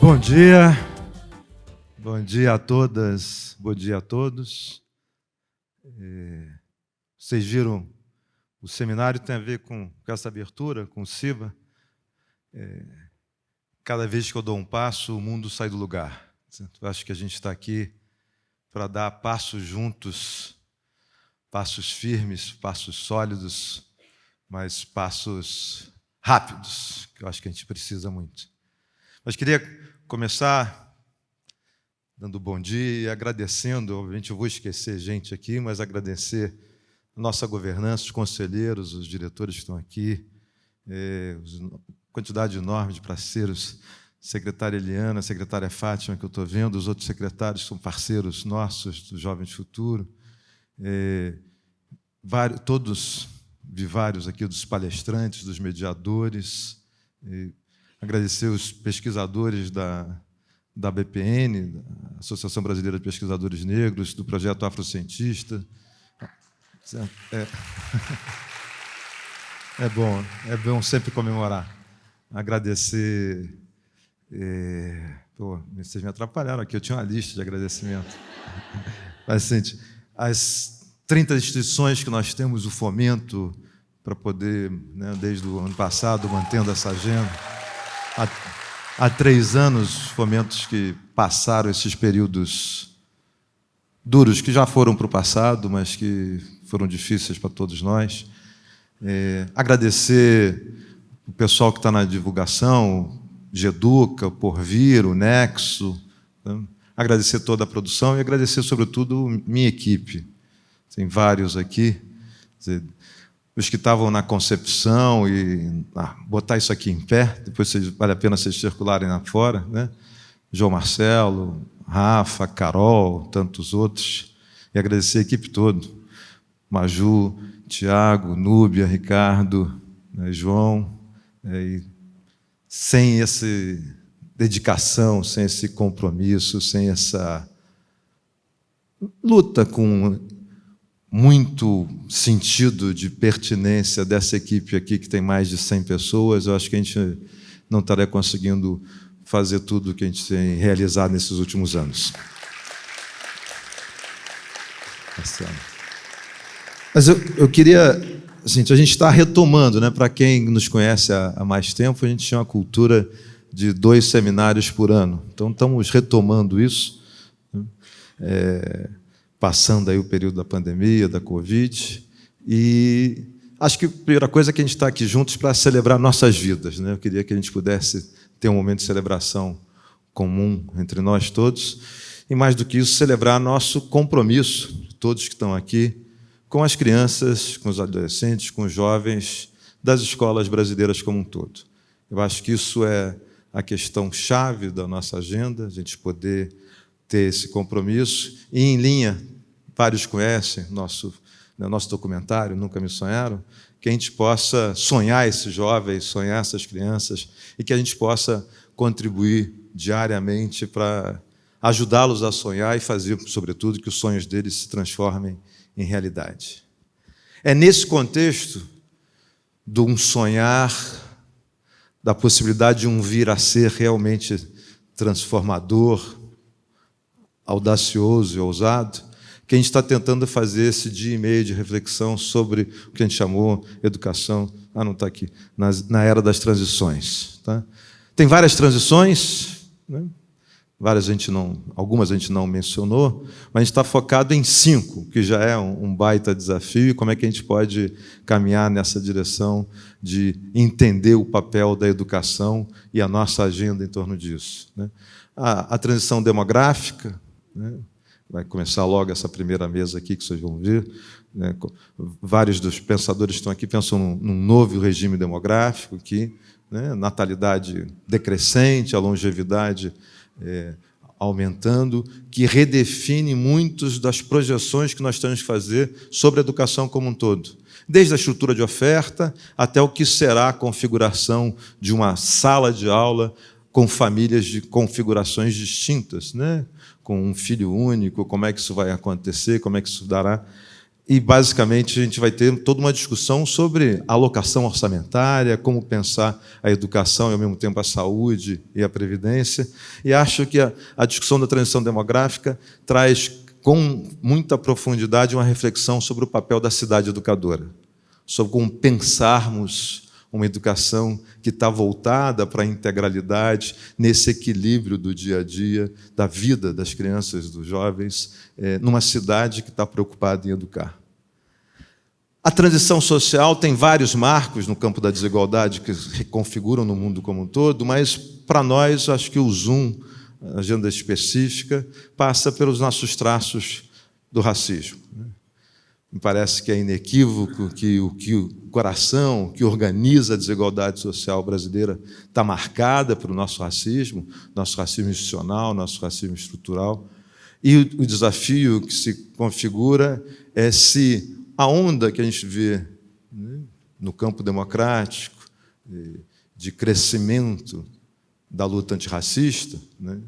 Bom dia a todas, bom dia a todos. Vocês viram, o seminário tem a ver com essa abertura, com o Siba. Cada vez que eu dou um passo, o mundo sai do lugar. Eu acho que a gente está aqui para dar passos juntos, passos firmes, passos sólidos, mas passos rápidos, que eu acho que a gente precisa muito. Mas queria começar dando bom dia e agradecendo, obviamente eu vou esquecer gente aqui, mas agradecer a nossa governança, os conselheiros, os diretores que estão aqui, quantidade enorme de parceiros, secretária Eliana, secretária Fátima, que eu estou vendo, os outros secretários são parceiros nossos do Jovens Futuro, vi vários aqui dos palestrantes, dos mediadores, agradecer os pesquisadores da BPN, da Associação Brasileira de Pesquisadores Negros, do Projeto Afrocientista. É bom sempre comemorar. Agradecer... vocês me atrapalharam aqui, eu tinha uma lista de agradecimento. Mas, assim, as 30 instituições que nós temos o fomento para poder, desde o ano passado, mantendo essa agenda. Há 3 anos, fomentos que passaram esses períodos duros, que já foram para o passado, mas que foram difíceis para todos nós. Agradecer o pessoal que está na divulgação, Geduca, Porvir, o Nexo, agradecer toda a produção e agradecer, sobretudo, minha equipe. Tem vários aqui. Os que estavam na concepção e botar isso aqui em pé, depois vale a pena vocês circularem lá fora, né? João Marcelo, Rafa, Carol, tantos outros, e agradecer a equipe toda, Maju, Tiago, Núbia, Ricardo, João, e sem essa dedicação, sem esse compromisso, sem essa luta com muito sentido de pertinência dessa equipe aqui, que tem mais de 100 pessoas, eu acho que a gente não estaria conseguindo fazer tudo o que a gente tem realizado nesses últimos anos. Mas eu queria... Assim, a gente está retomando, né? Para quem nos conhece há mais tempo, a gente tinha uma cultura de 2 seminários por ano. Então, estamos retomando isso, passando aí o período da pandemia, da Covid, e acho que a primeira coisa é que a gente está aqui juntos para celebrar nossas vidas, né? Eu queria que a gente pudesse ter um momento de celebração comum entre nós todos, e mais do que isso, celebrar nosso compromisso, todos que estão aqui, com as crianças, com os adolescentes, com os jovens das escolas brasileiras como um todo. Eu acho que isso é a questão chave da nossa agenda, a gente poder ter esse compromisso, e em linha, vários conhecem nosso documentário, Nunca Me Sonharam, que a gente possa sonhar esses jovens, sonhar essas crianças, e que a gente possa contribuir diariamente para ajudá-los a sonhar e fazer, sobretudo, que os sonhos deles se transformem em realidade. É nesse contexto de um sonhar, da possibilidade de um vir a ser realmente transformador, audacioso e ousado, que a gente está tentando fazer esse dia e meio de reflexão sobre o que a gente chamou educação, não está aqui, na era das transições. Tá? Tem várias transições, né? Algumas a gente não mencionou, mas a gente está focado em 5, que já é um baita desafio, e como é que a gente pode caminhar nessa direção de entender o papel da educação e a nossa agenda em torno disso. Né? A transição demográfica, né? Vai começar logo essa primeira mesa aqui que vocês vão ver. Né? Vários dos pensadores que estão aqui pensam num novo regime demográfico, aqui, né? Natalidade decrescente, a longevidade aumentando, que redefine muitas das projeções que nós temos que fazer sobre a educação como um todo. Desde a estrutura de oferta até o que será a configuração de uma sala de aula com famílias de configurações distintas, né? Com um filho único, como é que isso vai acontecer, como é que isso dará. E, basicamente, a gente vai ter toda uma discussão sobre alocação orçamentária, como pensar a educação e, ao mesmo tempo, a saúde e a previdência. E acho que a discussão da transição demográfica traz, com muita profundidade, uma reflexão sobre o papel da cidade educadora, sobre como pensarmos uma educação que está voltada para a integralidade, nesse equilíbrio do dia a dia, da vida das crianças e dos jovens, numa cidade que está preocupada em educar. A transição social tem vários marcos no campo da desigualdade que se reconfiguram no mundo como um todo, mas, para nós, acho que o zoom, a agenda específica, passa pelos nossos traços do racismo. Me parece que é inequívoco que o coração que organiza a desigualdade social brasileira está marcada pelo nosso racismo institucional, nosso racismo estrutural. E o desafio que se configura é se a onda que a gente vê, né, no campo democrático, de crescimento da luta antirracista, né,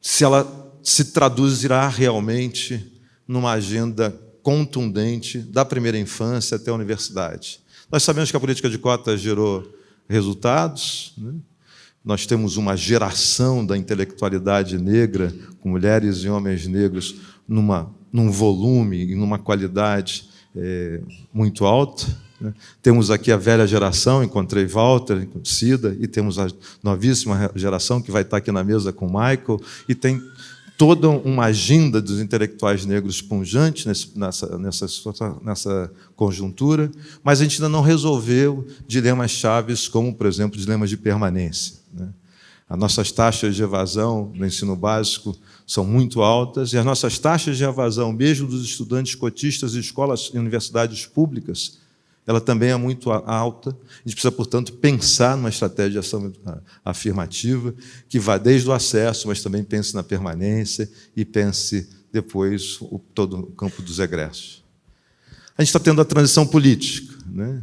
se ela se traduzirá realmente numa agenda contundente da primeira infância até a universidade. Nós sabemos que a política de cotas gerou resultados, né? Nós temos uma geração da intelectualidade negra, com mulheres e homens negros, num volume e numa qualidade muito alta, né? Temos aqui a velha geração, encontrei Walter, Cida, e temos a novíssima geração, que vai estar aqui na mesa com o Michael, e tem toda uma agenda dos intelectuais negros pungente nessa conjuntura, mas a gente ainda não resolveu dilemas chaves como, por exemplo, dilemas de permanência, né? As nossas taxas de evasão no ensino básico são muito altas, e as nossas taxas de evasão, mesmo dos estudantes cotistas de escolas e universidades públicas, ela também é muito alta. A gente precisa, portanto, pensar numa estratégia de ação afirmativa que vá desde o acesso, mas também pense na permanência e pense depois todo o campo dos egressos. A gente está tendo a transição política, né,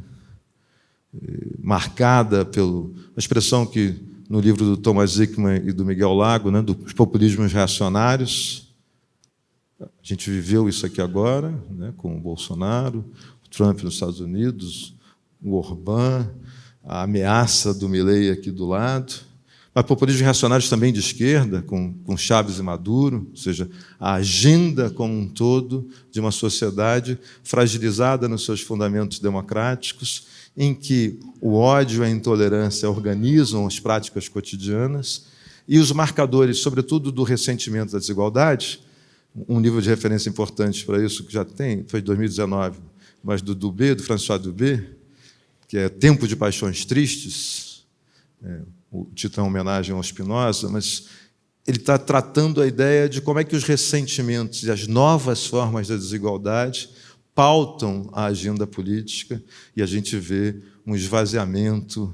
marcada pela expressão que, no livro do Thomas Hickman e do Miguel Lago, né, dos populismos reacionários. A gente viveu isso aqui agora, né, com o Bolsonaro, Trump nos Estados Unidos, o Orbán, a ameaça do Milei aqui do lado, mas populismos reacionários também de esquerda, com Chávez e Maduro, ou seja, a agenda como um todo de uma sociedade fragilizada nos seus fundamentos democráticos, em que o ódio e a intolerância organizam as práticas cotidianas e os marcadores, sobretudo do ressentimento da desigualdade. Um livro de referência importante para isso, que já tem, foi de 2019, mas do François Dubé, que é Tempo de Paixões Tristes. O título é uma homenagem ao Spinoza, mas ele está tratando a ideia de como é que os ressentimentos e as novas formas da desigualdade pautam a agenda política, e a gente vê um esvaziamento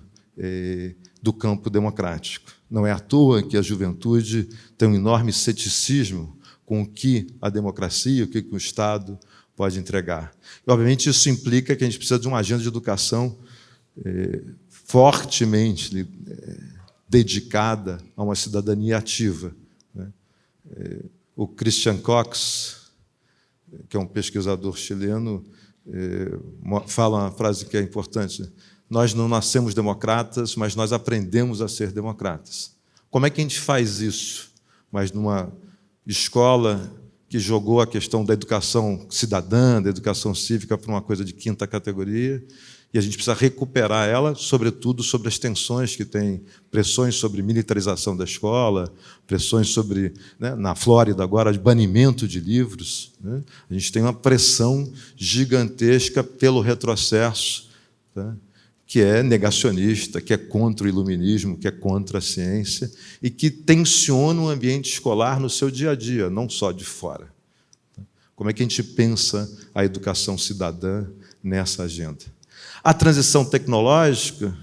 do campo democrático. Não é à toa que a juventude tem um enorme ceticismo com o que a democracia, o que o Estado pode entregar. E, obviamente, isso implica que a gente precisa de uma agenda de educação fortemente dedicada a uma cidadania ativa, né? O Christian Cox, que é um pesquisador chileno, fala uma frase que é importante: nós não nascemos democratas, mas nós aprendemos a ser democratas. Como é que a gente faz isso? Mas numa escola que jogou a questão da educação cidadã, da educação cívica, para uma coisa de quinta categoria, e a gente precisa recuperar ela, sobretudo sobre as tensões que tem, pressões sobre militarização da escola, pressões sobre, né, na Flórida agora, de banimento de livros, né? A gente tem uma pressão gigantesca pelo retrocesso, tá? Que é negacionista, que é contra o iluminismo, que é contra a ciência, e que tensiona o ambiente escolar no seu dia a dia, não só de fora. Como é que a gente pensa a educação cidadã nessa agenda? A transição tecnológica,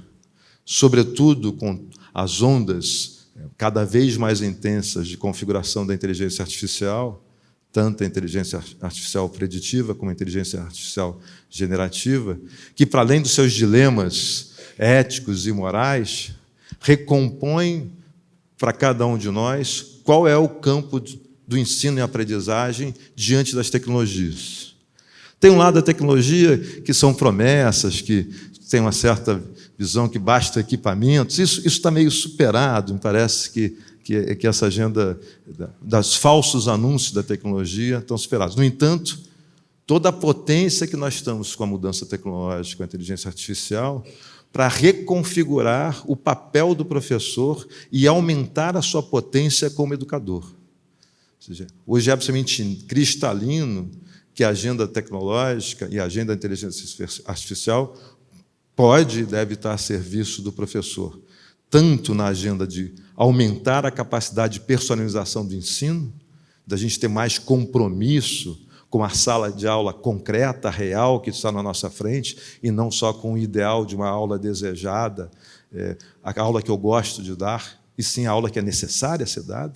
sobretudo com as ondas cada vez mais intensas de configuração da inteligência artificial, tanto a inteligência artificial preditiva como a inteligência artificial generativa, que, para além dos seus dilemas éticos e morais, recompõe para cada um de nós qual é o campo do ensino e aprendizagem diante das tecnologias. Tem um lado da tecnologia que são promessas, que tem uma certa visão que basta equipamentos. Isso está meio superado, me parece que essa agenda dos falsos anúncios da tecnologia estão superados. No entanto, toda a potência que nós estamos com a mudança tecnológica, com a inteligência artificial, para reconfigurar o papel do professor e aumentar a sua potência como educador. Ou seja, hoje é absolutamente cristalino que a agenda tecnológica e a agenda da inteligência artificial pode e deve estar a serviço do professor, tanto na agenda de aumentar a capacidade de personalização do ensino, da gente ter mais compromisso com a sala de aula concreta, real, que está na nossa frente, e não só com o ideal de uma aula desejada, a aula que eu gosto de dar, e sim a aula que é necessária ser dada.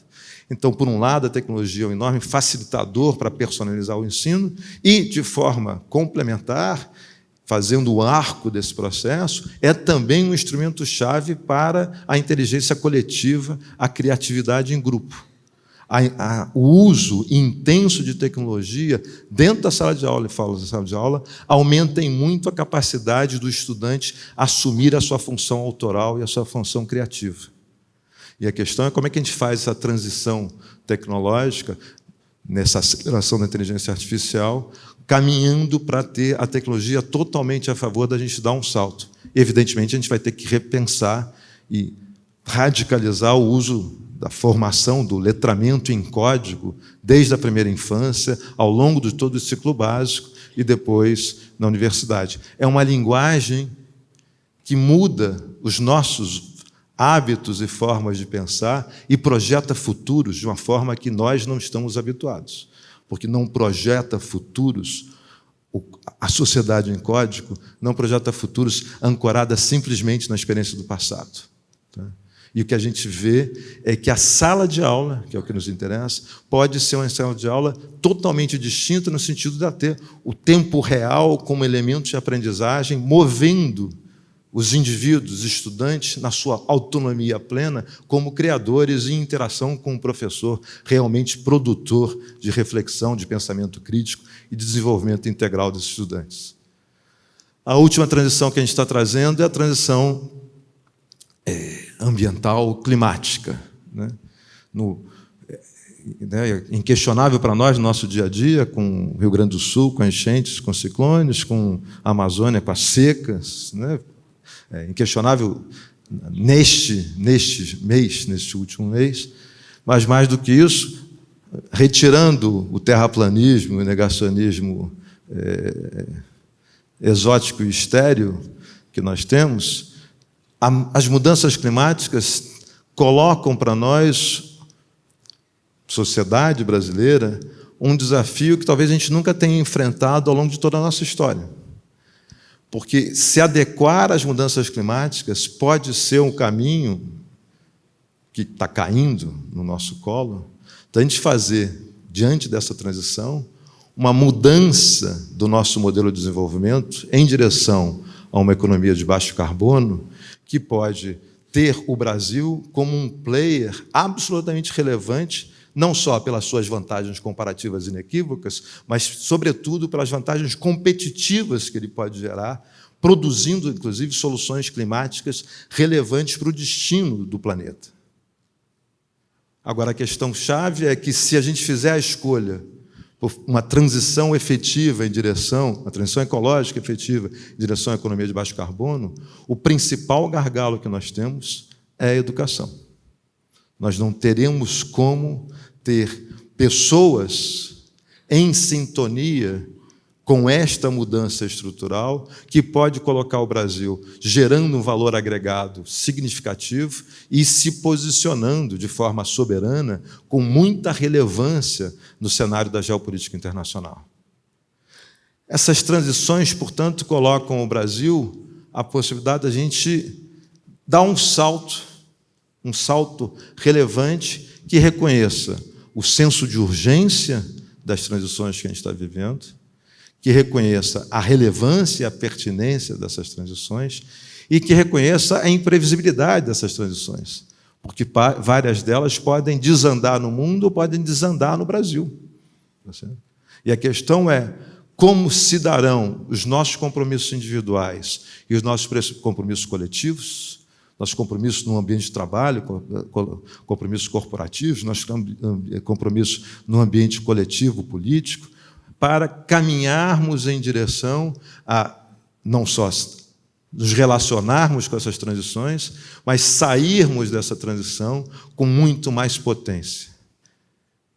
Então, por um lado, a tecnologia é um enorme facilitador para personalizar o ensino e, de forma complementar, fazendo o arco desse processo, é também um instrumento-chave para a inteligência coletiva, a criatividade em grupo. O uso intenso de tecnologia dentro da sala de aula, e falo da sala de aula, aumenta em muito a capacidade do estudante assumir a sua função autoral e a sua função criativa. E a questão é como é que a gente faz essa transição tecnológica, nessa aceleração da inteligência artificial, caminhando para ter a tecnologia totalmente a favor da gente dar um salto. E, evidentemente, a gente vai ter que repensar e radicalizar o uso da formação, do letramento em código, desde a primeira infância, ao longo de todo o ciclo básico e depois na universidade. É uma linguagem que muda os nossos hábitos e formas de pensar e projeta futuros de uma forma que nós não estamos habituados. Porque não projeta futuros, a sociedade em código não projeta futuros ancorada simplesmente na experiência do passado. Tá? E o que a gente vê é que a sala de aula, que é o que nos interessa, pode ser uma sala de aula totalmente distinta no sentido de ter o tempo real como elemento de aprendizagem, movendo os indivíduos, estudantes, na sua autonomia plena, como criadores em interação com o professor, realmente produtor de reflexão, de pensamento crítico e de desenvolvimento integral dos estudantes. A última transição que a gente está trazendo é a transição ambiental, climática. Né? Inquestionável para nós, no nosso dia a dia, com o Rio Grande do Sul, com enchentes, com ciclones, com a Amazônia, com as secas, né? Inquestionável neste último mês, mas mais do que isso, retirando o terraplanismo, o negacionismo exótico e estéril que nós temos, as mudanças climáticas colocam para nós, sociedade brasileira, um desafio que talvez a gente nunca tenha enfrentado ao longo de toda a nossa história. Porque se adequar às mudanças climáticas pode ser um caminho que está caindo no nosso colo, da gente fazer, diante dessa transição, uma mudança do nosso modelo de desenvolvimento em direção a uma economia de baixo carbono, que pode ter o Brasil como um player absolutamente relevante, não só pelas suas vantagens comparativas inequívocas, mas, sobretudo, pelas vantagens competitivas que ele pode gerar, produzindo, inclusive, soluções climáticas relevantes para o destino do planeta. Agora, a questão-chave é que, se a gente fizer a escolha por uma transição efetiva em direção, uma transição ecológica efetiva em direção à economia de baixo carbono, o principal gargalo que nós temos é a educação. Nós não teremos como ter pessoas em sintonia com esta mudança estrutural que pode colocar o Brasil gerando um valor agregado significativo e se posicionando de forma soberana com muita relevância no cenário da geopolítica internacional. Essas transições, portanto, colocam o Brasil a possibilidade da gente dar um salto relevante que reconheça o senso de urgência das transições que a gente está vivendo, que reconheça a relevância e a pertinência dessas transições e que reconheça a imprevisibilidade dessas transições. porque várias delas podem desandar no mundo ou podem desandar no Brasil. Tá certo? E a questão é como se darão os nossos compromissos individuais e os nossos compromissos coletivos, nossos compromissos no ambiente de trabalho, compromissos corporativos, nossos compromissos no ambiente coletivo, político, para caminharmos em direção a não só nos relacionarmos com essas transições, mas sairmos dessa transição com muito mais potência.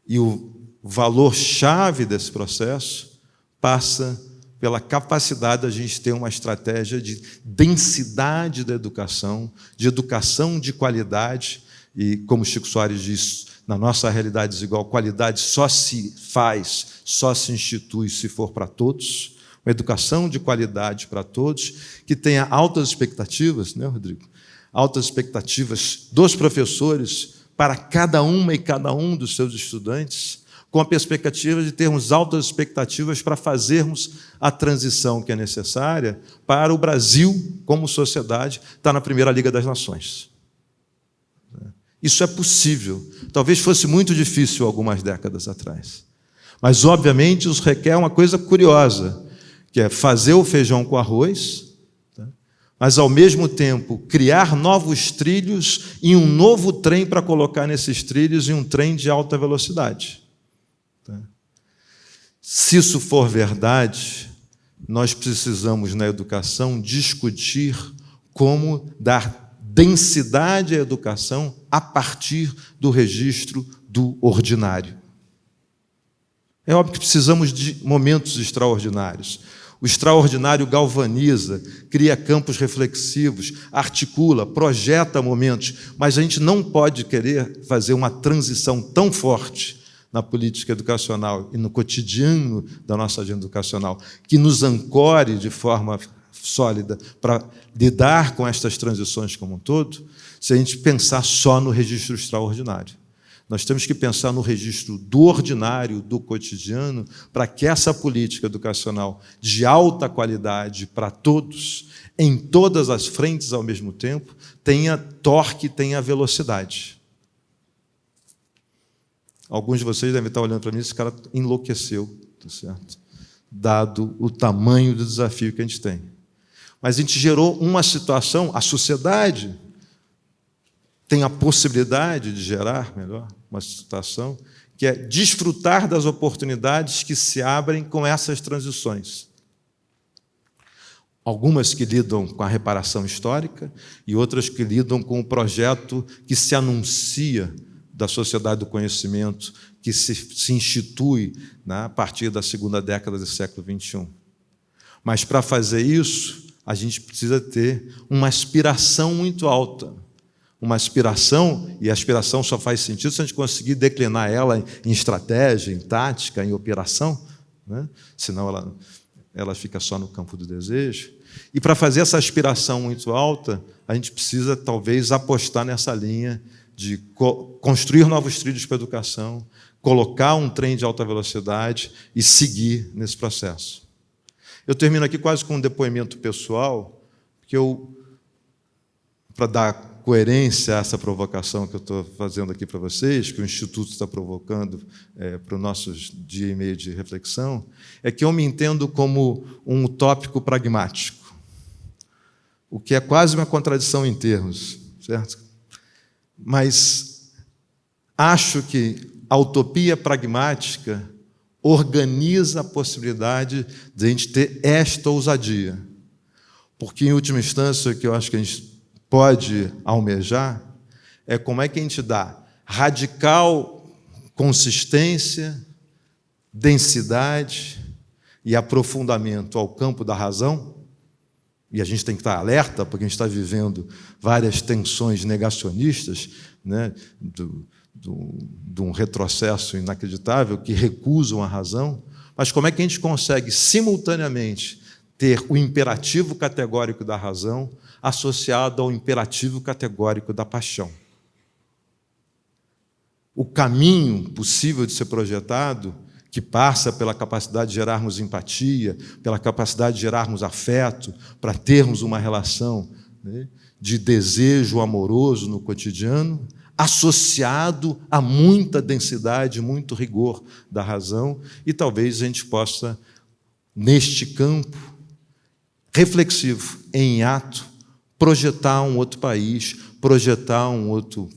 E o valor-chave desse processo passa pela capacidade da gente ter uma estratégia de densidade da educação, de educação de qualidade, e, como Chico Soares diz, na nossa realidade desigual, qualidade só se faz, só se institui se for para todos, uma educação de qualidade para todos, que tenha altas expectativas, né, Rodrigo? Altas expectativas dos professores para cada uma e cada um dos seus estudantes, com a perspectiva de termos altas expectativas para fazermos a transição que é necessária para o Brasil, como sociedade, estar na primeira Liga das Nações. Isso é possível. Talvez fosse muito difícil algumas décadas atrás. Mas, obviamente, isso requer uma coisa curiosa, que é fazer o feijão com arroz, mas, ao mesmo tempo, criar novos trilhos e um novo trem para colocar nesses trilhos e um trem de alta velocidade. Se isso for verdade, nós precisamos, na educação, discutir como dar densidade à educação a partir do registro do ordinário. É óbvio que precisamos de momentos extraordinários. O extraordinário galvaniza, cria campos reflexivos, articula, projeta momentos, mas a gente não pode querer fazer uma transição tão forte na política educacional e no cotidiano da nossa agenda educacional, que nos ancore de forma sólida para lidar com estas transições como um todo, se a gente pensar só no registro extraordinário. Nós temos que pensar no registro do ordinário, do cotidiano, para que essa política educacional de alta qualidade para todos, em todas as frentes ao mesmo tempo, tenha torque, tenha velocidade. Alguns de vocês devem estar olhando para mim, esse cara enlouqueceu, tá certo? Dado o tamanho do desafio que a gente tem. Mas a gente gerou uma situação, a sociedade tem a possibilidade de gerar, melhor, uma situação que é desfrutar das oportunidades que se abrem com essas transições. Algumas que lidam com a reparação histórica e outras que lidam com o projeto que se anuncia da sociedade do conhecimento, que se institui, né, a partir da segunda década do século XXI. Mas, para fazer isso, a gente precisa ter uma aspiração muito alta. Uma aspiração, e a aspiração só faz sentido se a gente conseguir declinar ela em estratégia, em tática, em operação, né? Senão ela fica só no campo do desejo. E, para fazer essa aspiração muito alta, a gente precisa, talvez, apostar nessa linha de construir novos trilhos para a educação, colocar um trem de alta velocidade e seguir nesse processo. Eu termino aqui quase com um depoimento pessoal, porque para dar coerência a essa provocação que eu estou fazendo aqui para vocês, que o Instituto está provocando para os nossos dia e meio de reflexão, é que eu me entendo como um utópico pragmático, o que é quase uma contradição em termos, certo? Mas acho que a utopia pragmática organiza a possibilidade de a gente ter esta ousadia. Porque, em última instância, o que eu acho que a gente pode almejar é como é que a gente dá radical consistência, densidade e aprofundamento ao campo da razão. E a gente tem que estar alerta, porque a gente está vivendo várias tensões negacionistas, né, de um retrocesso inacreditável, que recusam a razão. Mas como é que a gente consegue, simultaneamente, ter o imperativo categórico da razão associado ao imperativo categórico da paixão? O caminho possível de ser projetado, que passa pela capacidade de gerarmos empatia, pela capacidade de gerarmos afeto, para termos uma relação, né, de desejo amoroso no cotidiano, associado a muita densidade, muito rigor da razão, e talvez a gente possa, neste campo reflexivo, em ato, projetar um outro país, projetar um outro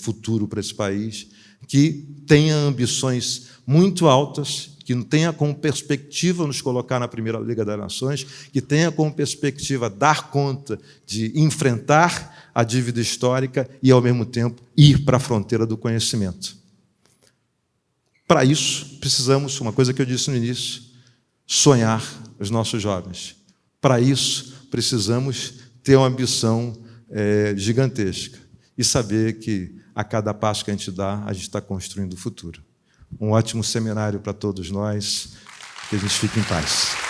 futuro para esse país, que tenha ambições muito altas, que não tenha como perspectiva nos colocar na Primeira Liga das Nações, que tenha como perspectiva dar conta de enfrentar a dívida histórica e, ao mesmo tempo, ir para a fronteira do conhecimento. Para isso, precisamos, uma coisa que eu disse no início, sonhar os nossos jovens. Para isso, precisamos ter uma ambição gigantesca e saber que, a cada passo que a gente dá, a gente está construindo o futuro. Um ótimo seminário para todos nós, que a gente fique em paz.